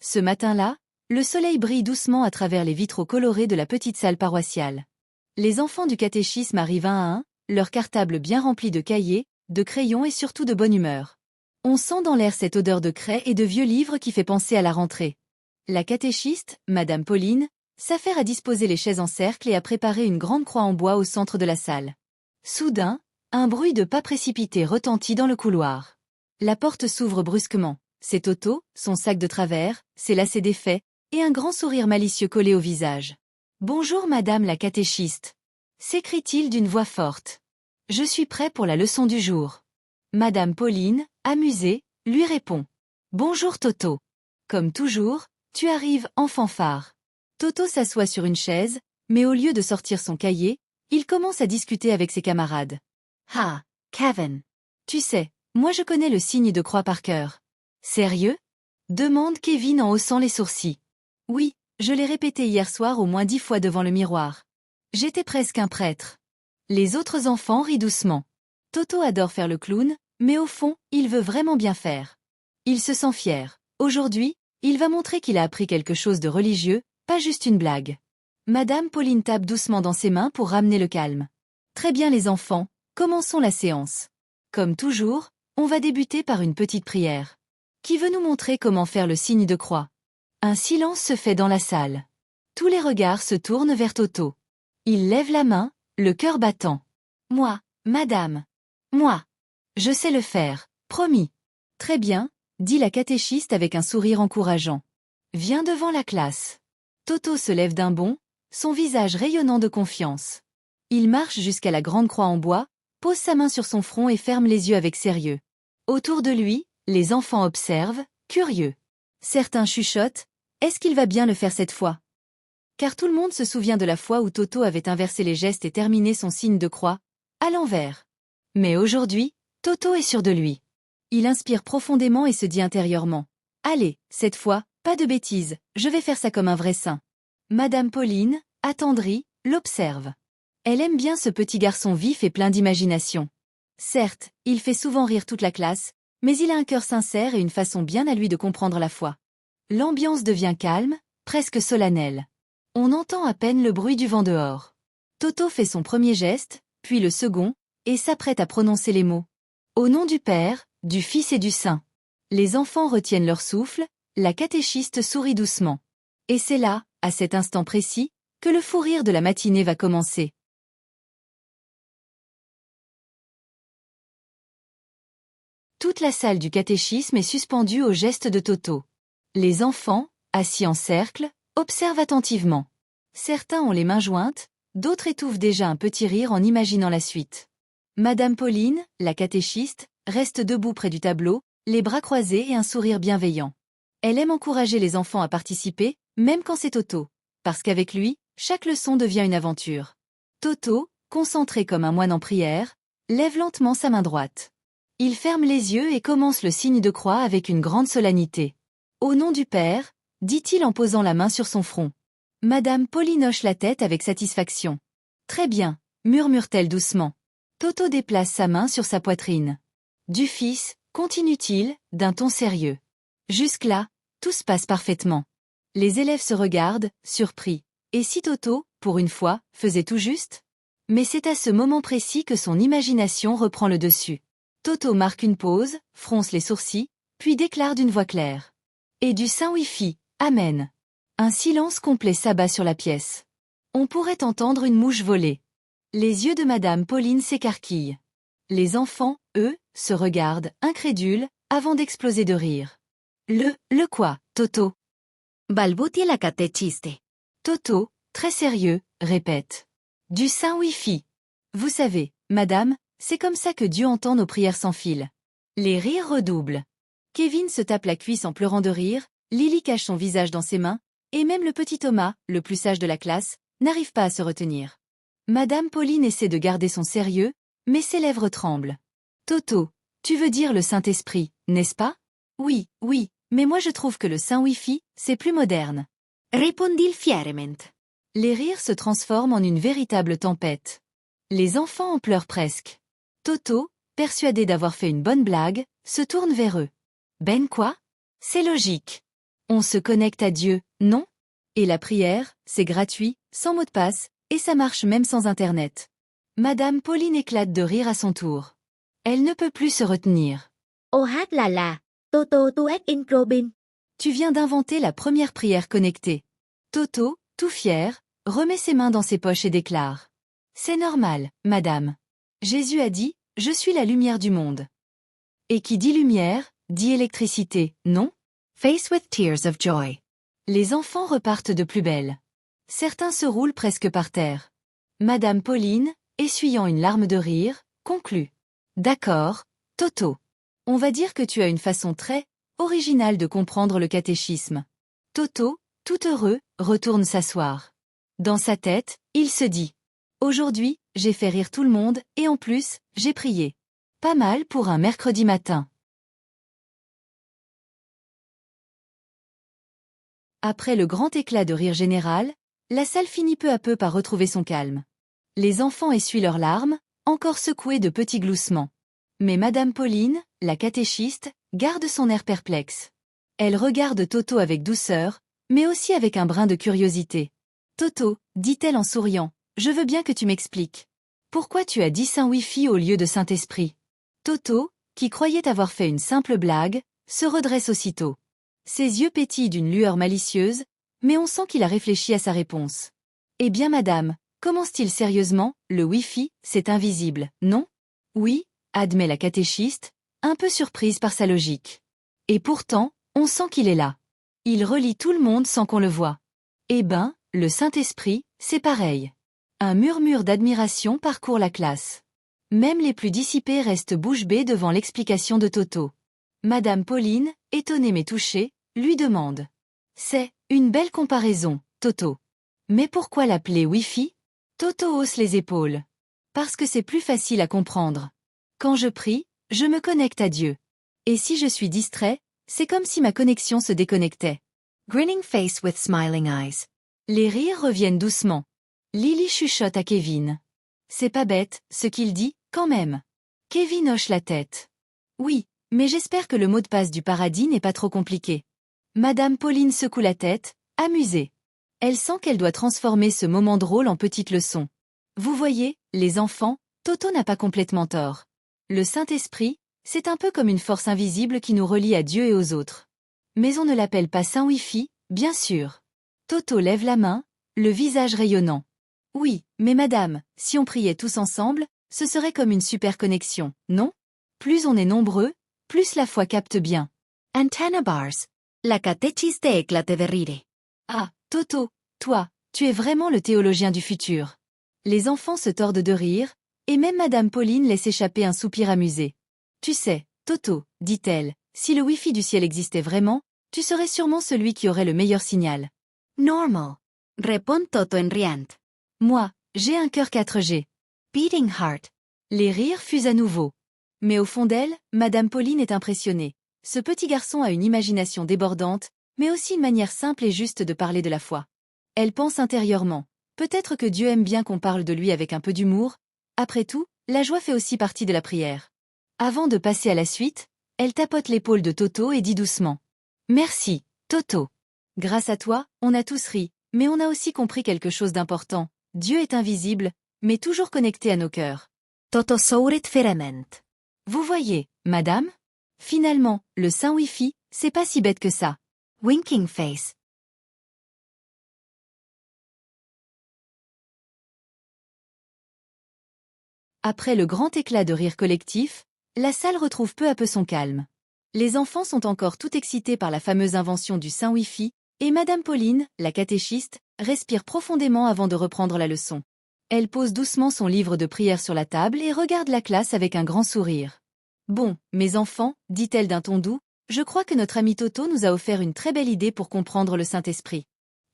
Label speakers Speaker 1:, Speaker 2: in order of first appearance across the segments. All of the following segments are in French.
Speaker 1: Ce matin-là, le soleil brille doucement à travers les vitraux colorés de la petite salle paroissiale. Les enfants du catéchisme arrivent un à un, leur cartable bien rempli de cahiers, de crayons et surtout de bonne humeur. On sent dans l'air cette odeur de craie et de vieux livres qui fait penser à la rentrée. La catéchiste, Madame Pauline, s'affaire à disposer les chaises en cercle et à préparer une grande croix en bois au centre de la salle. Soudain, un bruit de pas précipité retentit dans le couloir. La porte s'ouvre brusquement. C'est Toto, son sac de travers, ses lacets défaits, et un grand sourire malicieux collé au visage. « Bonjour madame la catéchiste » s'écrie-t-il d'une voix forte. « Je suis prêt pour la leçon du jour. » Madame Pauline, amusée, lui répond. « Bonjour Toto. Comme toujours, tu arrives en fanfare. » Toto s'assoit sur une chaise, mais au lieu de sortir son cahier, il commence à discuter avec ses camarades. « Ah, Kevin. Tu sais, moi je connais le signe de croix par cœur. »« Sérieux ?» demande Kevin en haussant les sourcils. « Oui, je l'ai répété hier soir au moins 10 fois devant le miroir. J'étais presque un prêtre. » Les autres enfants rient doucement. Toto adore faire le clown, mais au fond, il veut vraiment bien faire. Il se sent fier. Aujourd'hui, il va montrer qu'il a appris quelque chose de religieux, pas juste une blague. Madame Pauline tape doucement dans ses mains pour ramener le calme. Très bien les enfants, commençons la séance. Comme toujours, on va débuter par une petite prière. Qui veut nous montrer comment faire le signe de croix? Un silence se fait dans la salle. Tous les regards se tournent vers Toto. Il lève la main, le cœur battant. Moi, madame. Moi. Je sais le faire, promis. Très bien, dit la catéchiste avec un sourire encourageant. Viens devant la classe. Toto se lève d'un bond, son visage rayonnant de confiance. Il marche jusqu'à la grande croix en bois, pose sa main sur son front et ferme les yeux avec sérieux. Autour de lui, les enfants observent, curieux. Certains chuchotent, est-ce qu'il va bien le faire cette fois? Car tout le monde se souvient de la fois où Toto avait inversé les gestes et terminé son signe de croix, à l'envers. Mais aujourd'hui, Toto est sûr de lui. Il inspire profondément et se dit intérieurement. Allez, cette fois, pas de bêtises, je vais faire ça comme un vrai saint. Madame Pauline, attendrie, l'observe. Elle aime bien ce petit garçon vif et plein d'imagination. Certes, il fait souvent rire toute la classe, mais il a un cœur sincère et une façon bien à lui de comprendre la foi. L'ambiance devient calme, presque solennelle. On entend à peine le bruit du vent dehors. Toto fait son premier geste, puis le second, et s'apprête à prononcer les mots. Au nom du Père, du Fils et du Saint. Les enfants retiennent leur souffle, la catéchiste sourit doucement. Et c'est là, à cet instant précis, que le fou rire de la matinée va commencer. Toute la salle du catéchisme est suspendue au geste de Toto. Les enfants, assis en cercle, observent attentivement. Certains ont les mains jointes, d'autres étouffent déjà un petit rire en imaginant la suite. Madame Pauline, la catéchiste, reste debout près du tableau, les bras croisés et un sourire bienveillant. Elle aime encourager les enfants à participer, même quand c'est Toto, parce qu'avec lui, chaque leçon devient une aventure. Toto, concentré comme un moine en prière, lève lentement sa main droite. Il ferme les yeux et commence le signe de croix avec une grande solennité. Au nom du Père, dit-il en posant la main sur son front. Madame Pauline hoche la tête avec satisfaction. Très bien, murmure-t-elle doucement. Toto déplace sa main sur sa poitrine. Du Fils, continue-t-il, d'un ton sérieux. Jusque-là, tout se passe parfaitement. Les élèves se regardent, surpris. Et si Toto, pour une fois, faisait tout juste? Mais c'est à ce moment précis que son imagination reprend le dessus. Toto marque une pause, fronce les sourcils, puis déclare d'une voix claire. Et du Saint Wi-Fi, Amen. Un silence complet s'abat sur la pièce. On pourrait entendre une mouche voler. Les yeux de Madame Pauline s'écarquillent. Les enfants, eux, se regardent, incrédules, avant d'exploser de rire. Le quoi, Toto? Balbutia la catéchiste. Toto, très sérieux, répète. Du Saint Wi-Fi. Vous savez, madame, c'est comme ça que Dieu entend nos prières sans fil. Les rires redoublent. Kevin se tape la cuisse en pleurant de rire, Lily cache son visage dans ses mains, et même le petit Thomas, le plus sage de la classe, n'arrive pas à se retenir. Madame Pauline essaie de garder son sérieux, mais ses lèvres tremblent. Toto, tu veux dire le Saint-Esprit, n'est-ce pas? Oui, mais moi je trouve que le Saint Wi-Fi, c'est plus moderne. Répondit fierement. Les rires se transforment en une véritable tempête. Les enfants en pleurent presque. Toto, persuadé d'avoir fait une bonne blague, se tourne vers eux. Ben quoi? C'est logique. On se connecte à Dieu, non? Et la prière, c'est gratuit, sans mot de passe, et ça marche même sans Internet. Madame Pauline éclate de rire à son tour. Elle ne peut plus se retenir.
Speaker 2: Oh hát là, Toto tuet in Robin.
Speaker 1: Tu viens d'inventer la première prière connectée. Toto, tout fier, remet ses mains dans ses poches et déclare. C'est normal, madame. Jésus a dit, je suis la lumière du monde. Et qui dit lumière, dit électricité, non? Face with tears of joy. Les enfants repartent de plus belle. Certains se roulent presque par terre. Madame Pauline, essuyant une larme de rire, conclut. D'accord, Toto. On va dire que tu as une façon très originale de comprendre le catéchisme. Toto, tout heureux, retourne s'asseoir. Dans sa tête, il se dit. Aujourd'hui, j'ai fait rire tout le monde, et en plus, j'ai prié. Pas mal pour un mercredi matin. Après le grand éclat de rire général, la salle finit peu à peu par retrouver son calme. Les enfants essuient leurs larmes, encore secoués de petits gloussements. Mais Madame Pauline, la catéchiste, garde son air perplexe. Elle regarde Toto avec douceur, mais aussi avec un brin de curiosité. Toto, dit-elle en souriant, je veux bien que tu m'expliques. Pourquoi tu as dit Saint-Wifi au lieu de Saint-Esprit? Toto, qui croyait avoir fait une simple blague, se redresse aussitôt. Ses yeux pétillent d'une lueur malicieuse, mais on sent qu'il a réfléchi à sa réponse. Eh bien madame, commence-t-il sérieusement, le Wi-Fi, c'est invisible, non? Oui, admet la catéchiste, un peu surprise par sa logique. Et pourtant, on sent qu'il est là. Il relie tout le monde sans qu'on le voie. Eh ben, le Saint-Esprit, c'est pareil. Un murmure d'admiration parcourt la classe. Même les plus dissipés restent bouche bée devant l'explication de Toto. Madame Pauline, étonnée mais touchée, lui demande. C'est une belle comparaison, Toto. Mais pourquoi l'appeler Wi-Fi? Toto hausse les épaules. Parce que c'est plus facile à comprendre. Quand je prie, je me connecte à Dieu. Et si je suis distrait, c'est comme si ma connexion se déconnectait. Grinning face with smiling eyes. Les rires reviennent doucement. Lily chuchote à Kevin. C'est pas bête, ce qu'il dit, quand même. Kevin hoche la tête. Oui, mais j'espère que le mot de passe du paradis n'est pas trop compliqué. Madame Pauline secoue la tête, amusée. Elle sent qu'elle doit transformer ce moment drôle en petite leçon. Vous voyez, les enfants, Toto n'a pas complètement tort. Le Saint-Esprit, c'est un peu comme une force invisible qui nous relie à Dieu et aux autres. Mais on ne l'appelle pas Saint Wi-Fi, bien sûr. Toto lève la main, le visage rayonnant. Oui, mais madame, si on priait tous ensemble, ce serait comme une super connexion, non? Plus on est nombreux, plus la foi capte bien. Antenna bars. La catéchiste éclate de rire. Ah, Toto, toi, tu es vraiment le théologien du futur. Les enfants se tordent de rire, et même Madame Pauline laisse échapper un soupir amusé. Tu sais, Toto, dit-elle, si le Wi-Fi du ciel existait vraiment, tu serais sûrement celui qui aurait le meilleur signal. Normal. Répond Toto en riant. Moi, j'ai un cœur 4G. Beating heart. Les rires fusent à nouveau. Mais au fond d'elle, Madame Pauline est impressionnée. Ce petit garçon a une imagination débordante, mais aussi une manière simple et juste de parler de la foi. Elle pense intérieurement. Peut-être que Dieu aime bien qu'on parle de lui avec un peu d'humour. Après tout, la joie fait aussi partie de la prière. Avant de passer à la suite, elle tapote l'épaule de Toto et dit doucement. Merci, Toto. Grâce à toi, on a tous ri, mais on a aussi compris quelque chose d'important. Dieu est invisible, mais toujours connecté à nos cœurs. Toto sourit ferament. Vous voyez, madame? Finalement, le Saint Wi-Fi, c'est pas si bête que ça. Winking face. Après le grand éclat de rire collectif, la salle retrouve peu à peu son calme. Les enfants sont encore tout excités par la fameuse invention du Saint Wi-Fi, et Madame Pauline, la catéchiste, respire profondément avant de reprendre la leçon. Elle pose doucement son livre de prière sur la table et regarde la classe avec un grand sourire. Bon, mes enfants, dit-elle d'un ton doux, je crois que notre ami Toto nous a offert une très belle idée pour comprendre le Saint-Esprit.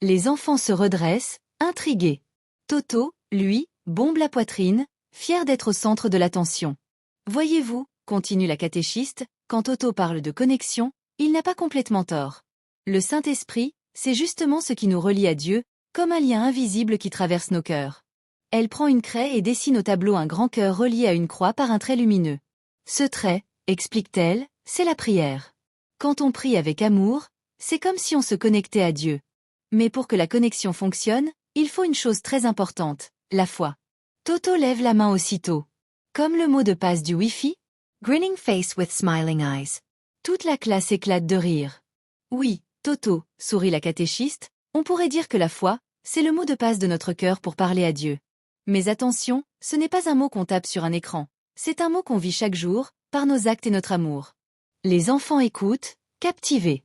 Speaker 1: Les enfants se redressent, intrigués. Toto, lui, bombe la poitrine, fier d'être au centre de l'attention. Voyez-vous, continue la catéchiste, quand Toto parle de connexion, il n'a pas complètement tort. Le Saint-Esprit, c'est justement ce qui nous relie à Dieu, comme un lien invisible qui traverse nos cœurs. Elle prend une craie et dessine au tableau un grand cœur relié à une croix par un trait lumineux. Ce trait, explique-t-elle, c'est la prière. Quand on prie avec amour, C'est comme si on se connectait à Dieu. Mais pour que la connexion fonctionne, il faut une chose très importante, la foi. Toto lève la main aussitôt. Comme le mot de passe du Wi-Fi,
Speaker 2: Grinning face with smiling eyes.
Speaker 1: toute la classe éclate de rire. Oui, Toto, sourit la catéchiste, on pourrait dire que la foi, c'est le mot de passe de notre cœur pour parler à Dieu. Mais attention, ce n'est pas un mot qu'on tape sur un écran. C'est un mot qu'on vit chaque jour, par nos actes et notre amour. Les enfants écoutent, captivés.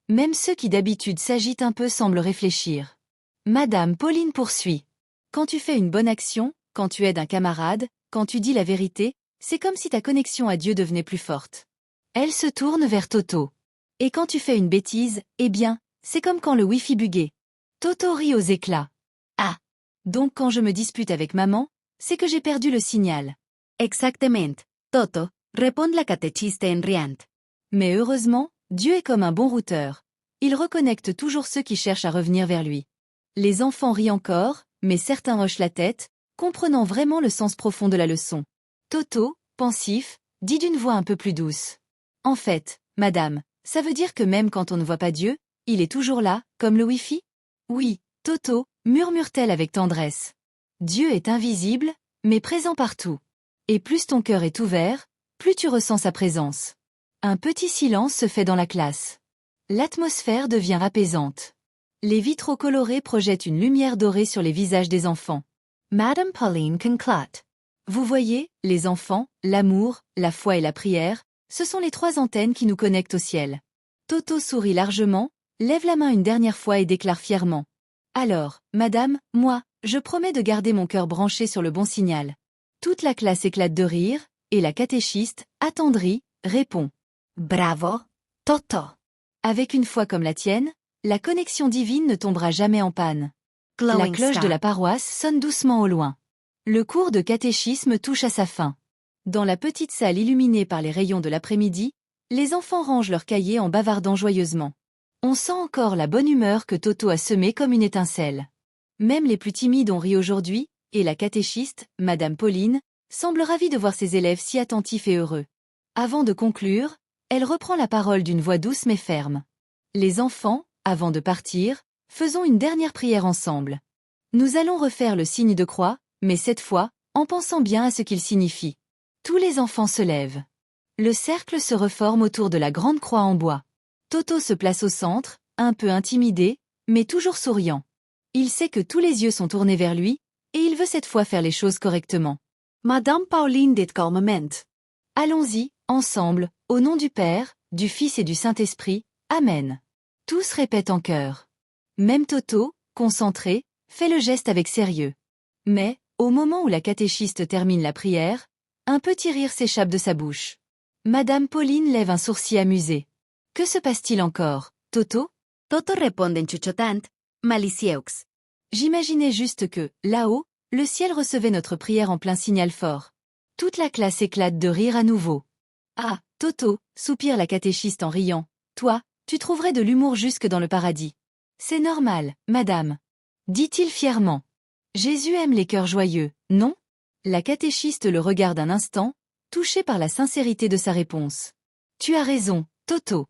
Speaker 1: Même ceux qui d'habitude s'agitent un peu semblent réfléchir. Madame Pauline poursuit. Quand tu fais une bonne action, quand tu aides un camarade, quand tu dis la vérité, c'est comme si ta connexion à Dieu devenait plus forte. Elle se tourne vers Toto. Et quand tu fais une bêtise, eh bien, c'est comme quand le Wi-Fi buguait. Toto rit aux éclats. Ah. Donc quand je me dispute avec maman, c'est que j'ai perdu le signal.
Speaker 2: Exactement, Toto, répond la catéchiste en riant.
Speaker 1: Mais heureusement, Dieu est comme un bon routeur. Il reconnecte toujours ceux qui cherchent à revenir vers lui. Les enfants rient encore, mais certains hochent la tête, comprenant vraiment le sens profond de la leçon. Toto, pensif, dit d'une voix un peu plus douce. En fait, madame, ça veut dire que même quand on ne voit pas Dieu, il est toujours là, comme le Wi-Fi? Oui, Toto, murmure-t-elle avec tendresse. Dieu est invisible, mais présent partout. Et plus ton cœur est ouvert, plus tu ressens sa présence. Un petit silence se fait dans la classe. L'atmosphère devient apaisante. Les vitraux colorés projettent une lumière dorée sur les visages des enfants.
Speaker 2: Madame Pauline conclut.
Speaker 1: Vous voyez, les enfants, l'amour, la foi et la prière, ce sont les 3 antennes qui nous connectent au ciel. Toto sourit largement, lève la main une dernière fois et déclare fièrement. Alors, madame, moi, je promets de garder mon cœur branché sur le bon signal. Toute la classe éclate de rire, et la catéchiste, attendrie, répond.
Speaker 2: Bravo, Toto.
Speaker 1: Avec une foi comme la tienne, la connexion divine ne tombera jamais en panne. La
Speaker 2: Glowing
Speaker 1: cloche
Speaker 2: star.
Speaker 1: de la paroisse sonne doucement au loin. Le cours de catéchisme touche à sa fin. Dans la petite salle illuminée par les rayons de l'après-midi, les enfants rangent leurs cahiers en bavardant joyeusement. On sent encore la bonne humeur que Toto a semée comme une étincelle. Même les plus timides ont ri aujourd'hui, et la catéchiste, Madame Pauline, semble ravie de voir ses élèves si attentifs et heureux. Avant de conclure, elle reprend la parole d'une voix douce mais ferme. Les enfants, avant de partir, faisons une dernière prière ensemble. Nous allons refaire le signe de croix, mais cette fois, en pensant bien à ce qu'il signifie. Tous les enfants se lèvent. Le cercle se reforme autour de la grande croix en bois. Toto se place au centre, un peu intimidé, mais toujours souriant. Il sait que tous les yeux sont tournés vers lui, et il veut cette fois faire les choses correctement.
Speaker 2: Madame Pauline dit calmement.
Speaker 1: Allons-y, ensemble, au nom du Père, du Fils et du Saint-Esprit, Amen. Tous répètent en chœur. Même Toto, concentré, fait le geste avec sérieux. Mais, au moment où la catéchiste termine la prière, un petit rire s'échappe de sa bouche. Madame Pauline lève un sourcil amusé. Que se passe-t-il encore, Toto?
Speaker 2: Toto répond en chuchotant, malicieux.
Speaker 1: J'imaginais juste que, là-haut, le ciel recevait notre prière en plein signal fort. Toute la classe éclate de rire à nouveau. Ah, Toto, soupire la catéchiste en riant, toi, tu trouverais de l'humour jusque dans le paradis. C'est normal, madame. Dit-il fièrement. Jésus aime les cœurs joyeux, non? La catéchiste le regarde un instant, touchée par la sincérité de sa réponse. Tu as raison, Toto.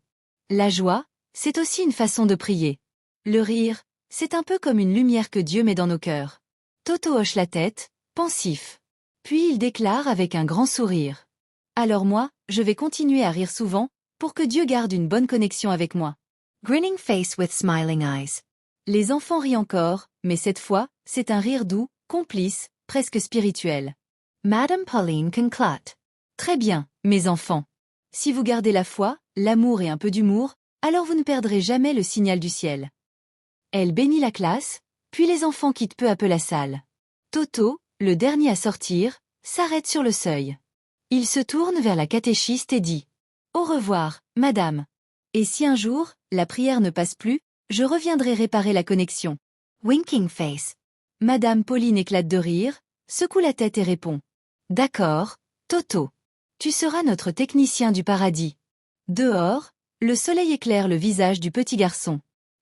Speaker 1: La joie, c'est aussi une façon de prier. Le rire, c'est un peu comme une lumière que Dieu met dans nos cœurs. Toto hoche la tête, pensif. Puis il déclare avec un grand sourire. Alors moi, je vais continuer à rire souvent, pour que Dieu garde une bonne connexion avec moi.
Speaker 2: Grinning face with smiling eyes.
Speaker 1: Les enfants rient encore, mais cette fois, c'est un rire doux, complice, presque spirituel.
Speaker 2: Madame Pauline conclut.
Speaker 1: Très bien, mes enfants. Si vous gardez la foi, l'amour et un peu d'humour, alors vous ne perdrez jamais le signal du ciel. Elle bénit la classe, puis les enfants quittent peu à peu la salle. Toto, le dernier à sortir, s'arrête sur le seuil. Il se tourne vers la catéchiste et dit « Au revoir, madame. Et si un jour, la prière ne passe plus, je reviendrai réparer la connexion. »
Speaker 2: Winking face.
Speaker 1: Madame Pauline éclate de rire, secoue la tête et répond « D'accord, Toto. Tu seras notre technicien du paradis. » Dehors, le soleil éclaire le visage du petit garçon.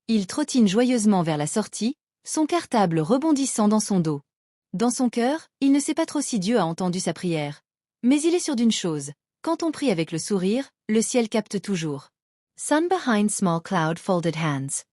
Speaker 1: Il trottine joyeusement vers la sortie, son cartable rebondissant dans son dos. Dans son cœur, il ne sait pas trop si Dieu a entendu sa prière. Mais il est sûr d'une chose, quand on prie avec le sourire, le ciel capte toujours. Sun behind small cloud folded hands.